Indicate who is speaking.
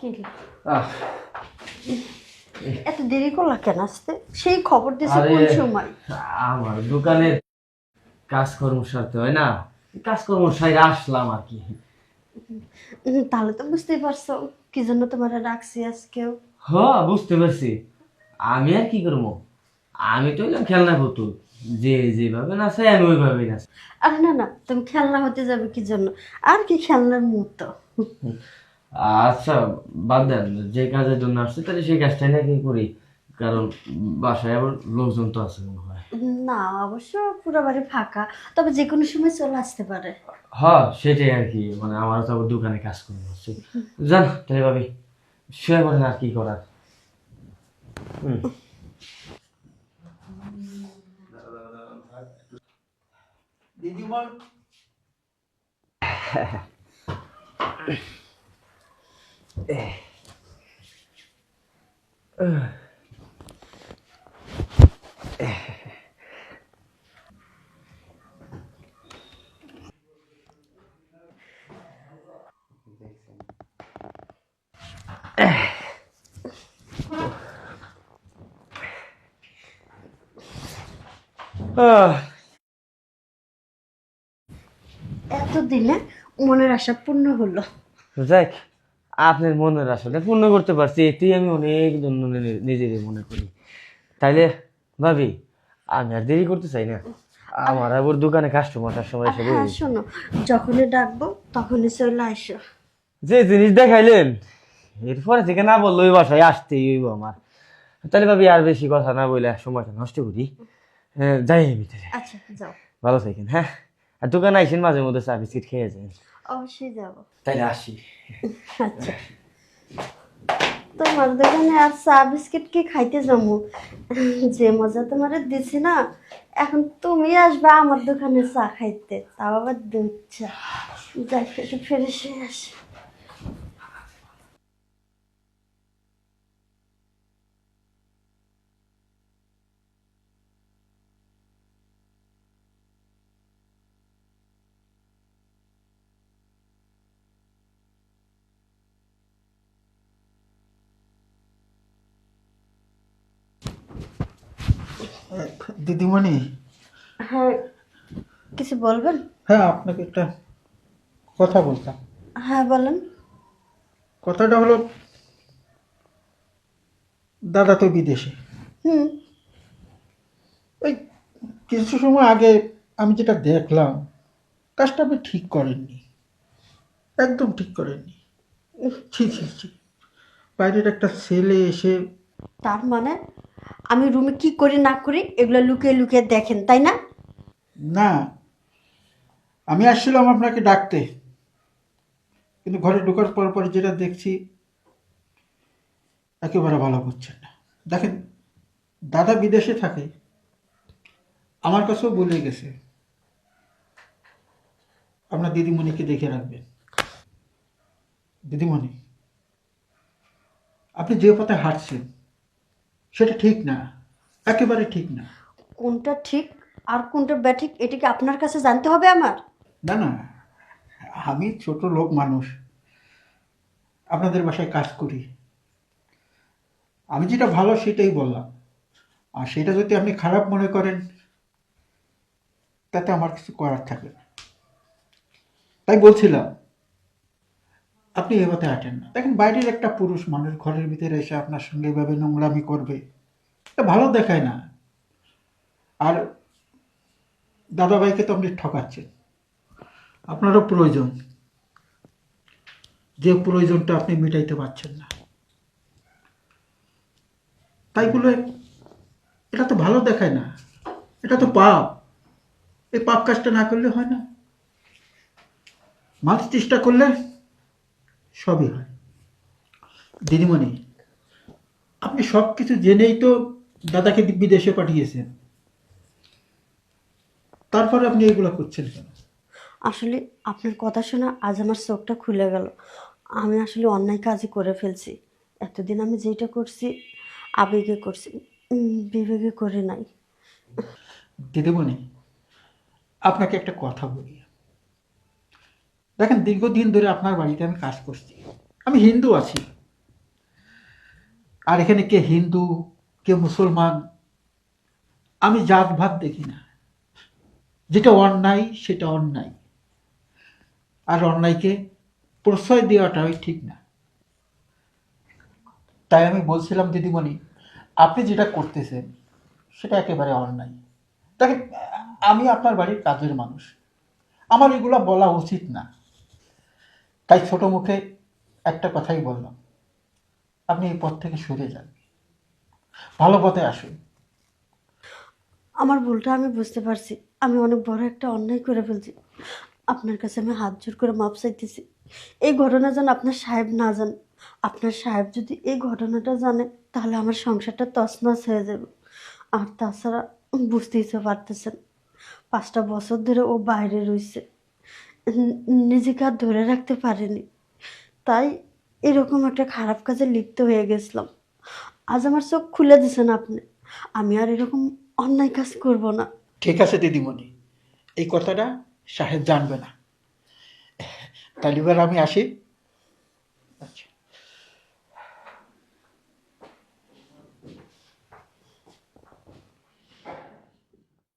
Speaker 1: কি
Speaker 2: আহ,
Speaker 1: এত দেরি করলা কেন আসতে? সেই খবর দিয়েছে
Speaker 2: আরে
Speaker 1: কোন সময়?
Speaker 2: আমার দোকানের কাজকর্ম সারতে হয় না, কাজকর্ম সাইরে আসলাম আর কি।
Speaker 1: তাহলে তো বুঝতেই পারছো কি জন্য তোমার রাখছি আজকেও।
Speaker 2: হ, বুঝতে পারছি। আমি আর কি করবো, আমি তো হইলাম খেলনা পুতুল, যে যেভাবে নাচে আমি ওইভাবেই নাচ।
Speaker 1: আরে না না, তুমি খেলনা হতে যাবে কি জন্য? আর কি খেলনার মতো।
Speaker 2: আচ্ছা, বাদ দেন, যে কাজের জন্য আসছে তাহলে সেই কাজটাই নাকি করি, কারণ বাসায় আবার লোকজন তো আছে মনে হয়।
Speaker 1: না, অবশ্য পুরো বাড়ি ফাঁকা, তবে যে কোনো সময় চলে আসতে পারে।
Speaker 2: হ্যাঁ সেটাই আর কি, মানে আমার তো আবার দোকানে কাজ করতে হচ্ছে। জান তাহলে ভাবি, শুয়ে পড়েন আর কি করার। হুম।
Speaker 3: দিদিমা,
Speaker 1: এতদিনে মনের আশা পূর্ণ হলো।
Speaker 2: যাক, আপনার মনের আসলে পূর্ণ করতে পারছি, এতেই আমি অনেক জন্য নিজেরই মনে করি। তাইলে ভাবি, আমি আর দেরি করতে চাই না, আমার আবার দোকানে কাস্টমার টাস্টমার
Speaker 1: আর
Speaker 2: এসে
Speaker 1: হ্যাঁ
Speaker 2: বসে।
Speaker 1: শোনো, যখনই ডাকবো তখনই চলে আসো।
Speaker 2: যে জিনিস দেখাইলেন এরপরে থেকে না বললো ওই বাসায় আসতেই হইব আমার। তাহলে ভাবি আর বেশি কথা না বলে সময়টা নষ্ট করি, হ্যাঁ, যাই ভিতরে।
Speaker 1: আচ্ছা যাও।
Speaker 2: ভালো থাকেন, হ্যাঁ। আর দোকানে আইসেন মাঝে মধ্যে চা বিস্কিট খেয়ে যান।
Speaker 1: অবশ্যই যাবো।
Speaker 2: তাইলে আসি।
Speaker 1: আচ্ছা, তোমার দোকানে আর চা বিস্কিট কি খাইতে যাবো? যে মজা তোমার দিছি না, এখন তুমি আসবে আমার দোকানে চা খাইতে, তাও আবার দুধ চা। যাই একটু ফ্রেশ হয়ে আসি।
Speaker 3: দিদিমণি,
Speaker 1: হ্যাঁ, কিছু বলবেন?
Speaker 3: হ্যাঁ আপনাকে একটা কথা বলতাম।
Speaker 1: হ্যাঁ বলেন।
Speaker 3: কথাটা হলো, দাদা তো বিদেশে।
Speaker 1: হুম।
Speaker 3: ওই কিছু সময় আগে আমি যেটা দেখলাম, কাজটা আপনি ঠিক করেননি, একদম ঠিক করেননি। ছি ছি ছি, বাইরের একটা ছেলে এসে।
Speaker 1: তার মানে আমি রুমে কি করি না করি এগুলো লুকিয়ে লুকিয়ে দেখেন, তাই না?
Speaker 3: না, আমি আসছিলাম আপনাকে ডাকতে, কিন্তু ঘরে ঢোকার পর পর যেটা দেখছি, একেবারে ভালো করছেন না। দেখেন, দাদা বিদেশে থাকে, আমার কাছেও বলে গেছে আপনার দিদিমণিকে দেখে রাখবেন। দিদিমণি, আপনি যে পথে হাঁটছেন সেটা ঠিক না, একেবারে ঠিক না।
Speaker 1: কোনটা ঠিক আর কোনটা ব্যাঠিক এটা কি আপনার কাছে জানতে হবে আমার?
Speaker 3: না না, আমি ছোট লোক মানুষ, আপনাদের বাসায় কাজ করি, আমি যেটা ভালো সেটাই বললাম। আর সেটা যদি আপনি খারাপ মনে করেন, তাতে আমার কিছু করার থাকে না। তাই বলছিলাম, আপনি এ পথে হাঁটেন না। দেখেন, বাইরের একটা পুরুষ মানুষ ঘরের ভিতরে এসে আপনার সঙ্গে এভাবে নোংরামি করবে, এটা ভালো দেখায় না। আর দাদাভাইকে তো আপনি ঠকাচ্ছেন। আপনারও প্রয়োজন, যে প্রয়োজনটা আপনি মেটাইতে পারছেন না, তাই বলে এটা তো ভালো দেখায় না, এটা তো পাপ। এই পাপ কাজটা না করলে হয় না, মানুষ চেষ্টা করলে সবই হয়। দিদিমণি, আপনি সব কিছু জেনেই তো দাদাকে বিদেশে পাঠিয়েছেন, তারপরে আপনি এগুলো করছেন কেন?
Speaker 1: আসলে আপনার কথা শোনা আজ আমার চোখটা খুলে গেল। আমি আসলে অন্যায় কাজই করে ফেলছি। এতদিন আমি যেটা করছি আবেগে করছি, বিবেকে করে নাই।
Speaker 3: দিদিমণি, আপনাকে একটা কথা বলি। দেখেন, দীর্ঘদিন ধরে আপনার বাড়িতে আমি কাজ করছি, আমি হিন্দু আছি, আর এখানে কে হিন্দু কে মুসলমান, আমি জাতভাত দেখি না। যেটা অন্যায় সেটা অন্যায়, আর অন্যায়কে প্রশ্রয় দেওয়াটাই ঠিক না। তাই আমি বলছিলাম দিদিমণি, আপনি যেটা করতেছেন সেটা একেবারে অন্যায়। দেখেন, আমি আপনার বাড়ির কাজের মানুষ, আমার এগুলা বলা উচিত না। তাই ছোট মুখে একটা কথাই বললাম, আপনি এই পথ থেকে সরে যান, ভালো পথে আসুন।
Speaker 1: আমার ভুলটা আমি বুঝতে পারছি, আমি অনেক বড় একটা অন্যায় করে ফেলছি। আপনার কাছে আমি হাত জোর করে মাপ চাইতেছি। এই ঘটনা যেন আপনার সাহেব না জানে। আপনার সাহেব যদি এই ঘটনাটা জানে তাহলে আমার সংসারটা তছনছ হয়ে যাবে। আর তাছাড়া বুঝতেই তো পারতেছেন, 5টা বছর ধরে ও বাইরে রয়েছে, নিজেকে আর ধরে রাখতে পারেনি। তাই এরকম একটা খারাপ কাজে লিপ্ত হয়ে গেছিলাম। আজ আমার চোখ খুলে দিয়েছেন আপনি, আমি আর এরকম অন্যায় কাজ করব না।
Speaker 3: ঠিক আছে দিদিমণি, এই কথাটা সাহেব জানবে না। তাহলে এবার আমি আসি। আচ্ছা।